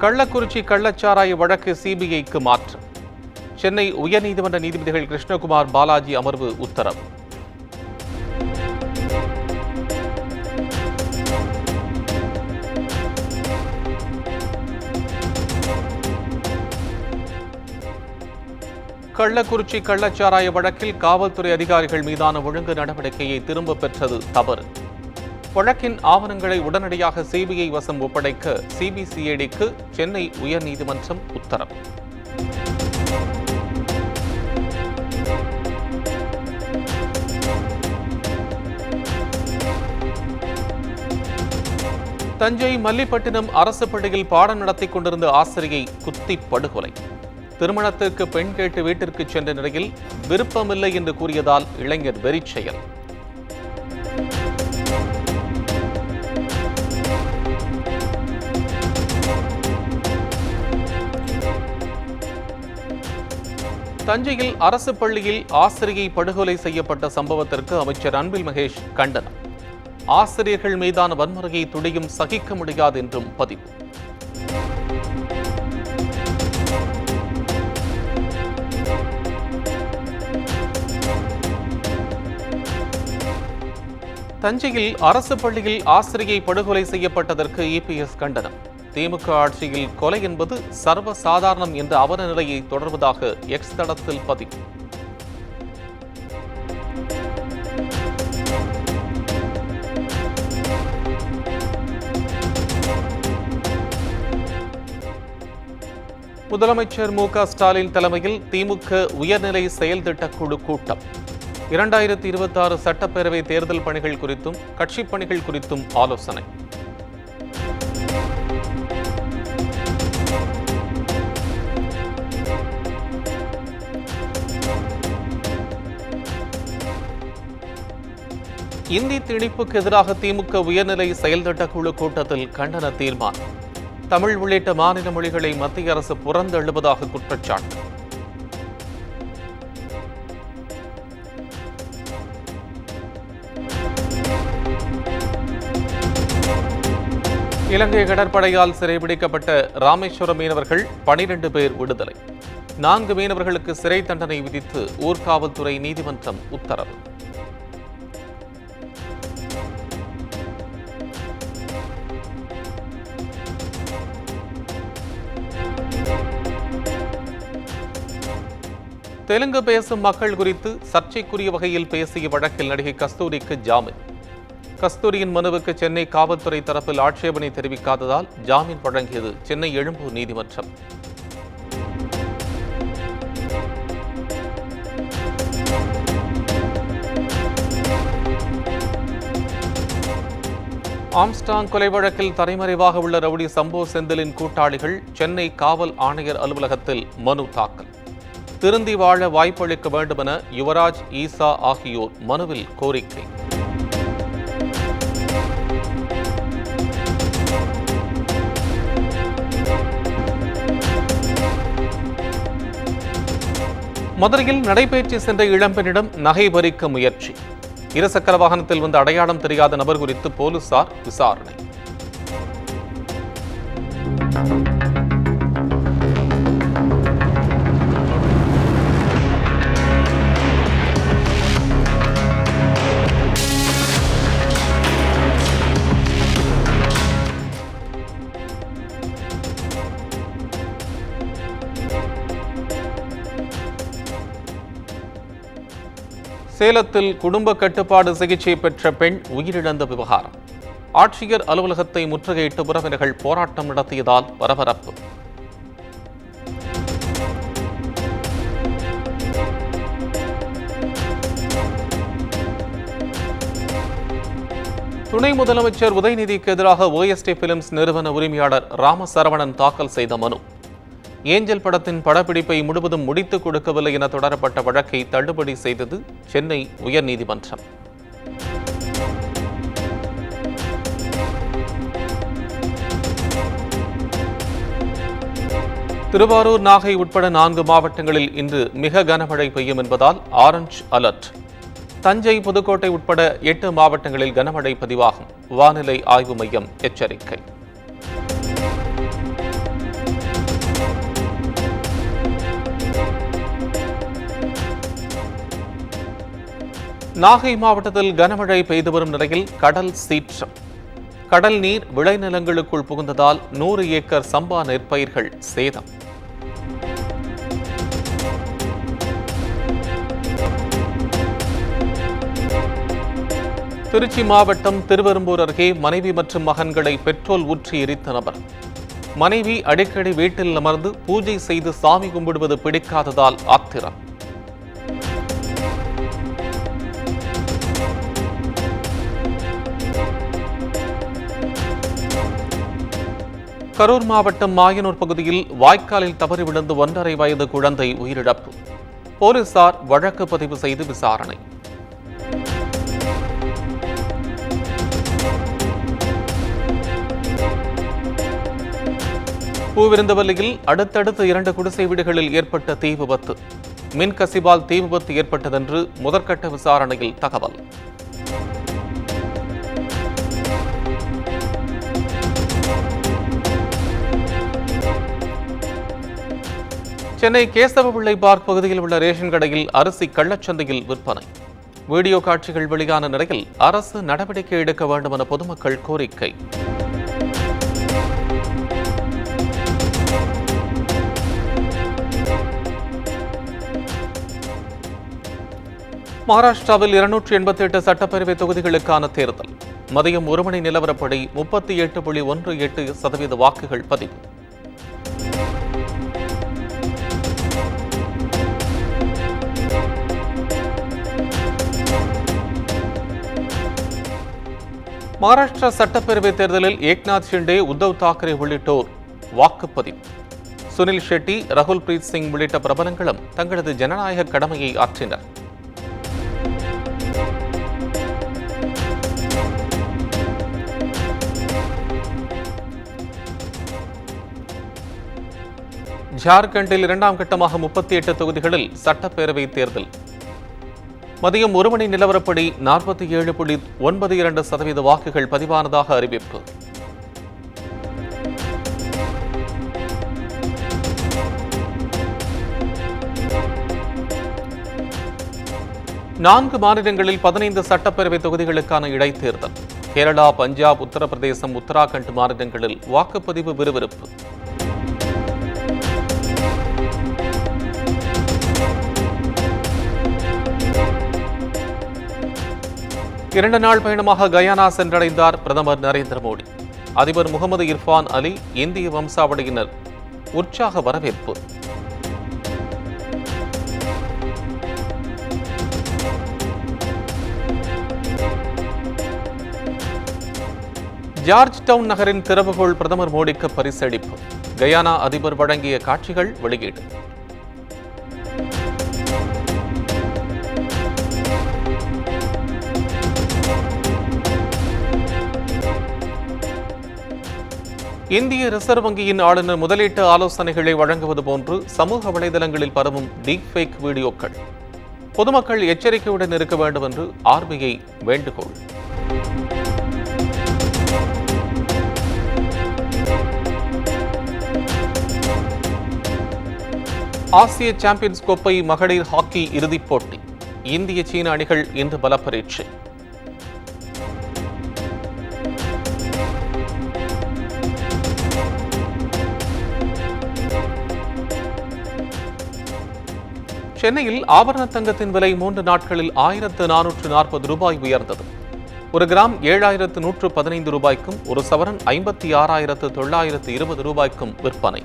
கள்ளக்குறிச்சி கள்ளச்சாராய வழக்கு சிபிஐக்கு மாற்றம். சென்னை உயர்நீதிமன்ற நீதிபதிகள் கிருஷ்ணகுமார் பாலாஜி அமர்வு உத்தரவு. கள்ளக்குறிச்சி கள்ளச்சாராய வழக்கில் காவல்துறை அதிகாரிகள் மீதான ஒழுங்கு நடவடிக்கையை திரும்பப் பெற்றது தவறு. வழக்கின் ஆவணங்களை உடனடியாக சிபிஐ வசம் ஒப்படைக்க சிபிசிஐடிக்கு சென்னை உயர்நீதிமன்றம் உத்தரவு. தஞ்சை மல்லிப்பட்டினம் அரசு பள்ளியில் பாடம் நடத்தி கொண்டிருந்த ஆசிரியை குத்தி படுகொலை. திருமணத்திற்கு பெண் கேட்டு வீட்டிற்கு சென்ற நிலையில் விருப்பமில்லை என்று கூறியதால் இளைஞர் வெறிச்செயல். தஞ்சையில் அரசு பள்ளியில் ஆசிரியை படுகொலை செய்யப்பட்ட சம்பவத்திற்கு அமைச்சர் அன்பில் மகேஷ் கண்டனம். ஆசிரியர்கள் மீதான வன்முறையை துளியும் சகிக்க முடியாது என்றும் பதிவு. தஞ்சையில் அரசு பள்ளியில் ஆசிரியை படுகொலை செய்யப்பட்டதற்கு இபிஎஸ் கண்டனம். திமுக ஆட்சியில் கொலை என்பது சர்வசாதாரணம் என்ற அவல நிலையை தொடர்வதாக எக்ஸ் தளத்தில் பதிவு. முதலமைச்சர் மு.க. ஸ்டாலின் தலைமையில் திமுக உயர்நிலை செயல் திட்டக்குழு கூட்டம். 2026 சட்டப்பேரவை தேர்தல் பணிகள் குறித்தும் கட்சிப் பணிகள் குறித்தும் ஆலோசனை. இந்தி திணிப்புக்கு எதிராக திமுக உயர்நிலை செயல் திட்டக்குழு கூட்டத்தில் கண்டன தீர்மானம். தமிழ் உள்ளிட்ட மாநில மொழிகளை மத்திய அரசு புறந்தள்ளுவதாக குற்றச்சாட்டு. இலங்கை கடற்படையால் சிறைபிடிக்கப்பட்ட ராமேஸ்வரம் மீனவர்கள் 12 பேர் விடுதலை. 4 மீனவர்களுக்கு சிறை தண்டனை விதித்து ஊர்காவல்துறை நீதிமன்றம் உத்தரவு. தெலுங்கு பேசும் மக்கள் குறித்து சர்ச்சைக்குரிய வகையில் பேசிய வழக்கில் நடிகை கஸ்தூரிக்கு ஜாமீன். கஸ்தூரியின் மனுவுக்கு சென்னை காவல்துறை தரப்பில் ஆட்சேபனை தெரிவிக்காததால் ஜாமீன் வழங்கியது சென்னை எழும்பூர் நீதிமன்றம். ஆம்ஸ்டாங் கொலை வழக்கில் தலைமறைவாக உள்ள ரவுடி சம்போ செந்திலின் கூட்டாளிகள் சென்னை காவல் ஆணையர் அலுவலகத்தில் மனு தாக்கல். திருந்தி வாழ வாய்ப்பளிக்க வேண்டுமென யுவராஜ், ஈசா ஆகியோர் மனுவில் கோரிக்கை. மதுரையில் நடைபயிற்சி சென்ற இளம்பெண்ணிடம் நகை பறிக்க முயற்சி. இருசக்கர வாகனத்தில் வந்த அடையாளம் தெரியாத நபர் குறித்து போலீசார் விசாரணை. சேலத்தில் குடும்ப கட்டுப்பாடு சிகிச்சை பெற்ற பெண் உயிரிழந்த விவகாரம். ஆட்சியர் அலுவலகத்தை முற்றுகையிட்டு உறவினர்கள் போராட்டம் நடத்தியதால் பரபரப்பு. துணை முதலமைச்சர் உதயநிதிக்கு எதிராக OST பிலிம்ஸ் நிறுவன உரிமையாளர் ராமசரவணன் தாக்கல் செய்த மனு. ஏஞ்சல் படத்தின் படப்பிடிப்பை முழுவதும் முடித்துக் கொடுக்கவில்லை என தொடரப்பட்ட வழக்கை தள்ளுபடி செய்தது சென்னை உயர்நீதிமன்றம். திருவாரூர், நாகை உட்பட 4 மாவட்டங்களில் இன்று மிக கனமழை பெய்யும் என்பதால் ஆரஞ்ச் அலர்ட். தஞ்சை, புதுக்கோட்டை உட்பட 8 மாவட்டங்களில் கனமழை பதிவாகும். வானிலை ஆய்வு மையம் எச்சரிக்கை. நாகை மாவட்டத்தில் கனமழை பெய்து வரும் நிலையில் கடல் சீற்றம். கடல் நீர் விளைநிலங்களுக்குள் புகுந்ததால் 100 ஏக்கர் சம்பா நெற்பயிர்கள் சேதம். திருச்சி மாவட்டம் திருவெரும்பூர் அருகே மனைவி மற்றும் மகன்களை பெட்ரோல் ஊற்றி எரித்த நபர். மனைவி அடிக்கடி வீட்டில் அமர்ந்து பூஜை செய்து சாமி கும்பிடுவது பிடிக்காததால் ஆத்திரம். கரூர் மாவட்டம் மாயனூர் பகுதியில் வாய்க்காலில் தவறி விழுந்து 1.5 வயது குழந்தை உயிரிழப்பு. போலீசார் வழக்கு பதிவு செய்து விசாரணை. பூவிருந்தவல்லியில் அடுத்தடுத்து 2 குடிசை வீடுகளில் ஏற்பட்ட தீ விபத்து. மின் கசிவால் தீ விபத்து ஏற்பட்டதென்று முதற்கட்ட விசாரணையில் தகவல். சென்னை கேசவபிள்ளை பார்க் பகுதியில் உள்ள ரேஷன் கடையில் அரிசி கள்ளச்சந்தையில் விற்பனை. வீடியோ காட்சிகள் வெளியான நிலையில் அரசு நடவடிக்கை எடுக்க வேண்டும் என பொதுமக்கள் கோரிக்கை. மகாராஷ்டிராவில் 288 சட்டப்பேரவை தொகுதிகளுக்கான தேர்தல். மதியம் 1 மணி நிலவரப்படி 38.18% வாக்குகள் பதிவு. மகாராஷ்டிரா சட்டப்பேரவை தேர்தலில் ஏக்நாத் ஷிண்டே, உத்தவ் தாக்கரே உள்ளிட்டோர் வாக்குப்பதிவு. சுனில் ஷெட்டி, ரகுல் பிரீத் சிங் உள்ளிட்ட பிரபலங்களும் தங்களது ஜனநாயக கடமையை ஆற்றினர். ஜார்க்கண்டில் 2ஆம் கட்டமாக 38 தொகுதிகளில் சட்டப்பேரவை தேர்தல். மதியம் 1 மணி நிலவரப்படி 47.92% வாக்குகள் பதிவானதாக அறிவிப்பு. நான்கு மாநிலங்களில் 15 சட்டப்பேரவை தொகுதிகளுக்கான இடைத்தேர்தல். கேரளா, பஞ்சாப், உத்தரப்பிரதேசம், உத்தராகண்ட் மாநிலங்களில் வாக்குப்பதிவு விறுவிறுப்பு. இரண்டு நாள் பயணமாக கயானா சென்றடைந்தார் பிரதமர் நரேந்திர மோடி. அதிபர் முகமது இர்ஃபான் அலி, இந்திய வம்சாவளியினர் உற்சாக வரவேற்பு. ஜார்ஜ் டவுன் நகரின் திறவுகோல் பிரதமர் மோடிக்கு பரிசளிப்பு. கயானா அதிபர் வழங்கிய காட்சிகள் வெளியீடு. இந்திய ரிசர்வ் வங்கியின் ஆளுநர் முதலீட்டு ஆலோசனைகளை வழங்குவது போன்று சமூக வலைதளங்களில் பரவும் டீப் ஃபேக் வீடியோக்கள். பொதுமக்கள் எச்சரிக்கையுடன் இருக்க வேண்டும் என்று RBI வேண்டுகோள். ஆசிய சாம்பியன்ஸ் கோப்பை மகளிர் ஹாக்கி இறுதிப் போட்டி. இந்திய, சீன அணிகள் இன்று பலப்பரீட்சை. சென்னையில் ஆபரண தங்கத்தின் விலை 3 நாட்களில் 1440 ரூபாய் உயர்ந்தது. 1 கிராம் 7115 ரூபாய்க்கும், 1 சவரன் 56,920 ரூபாய்க்கும் விற்பனை.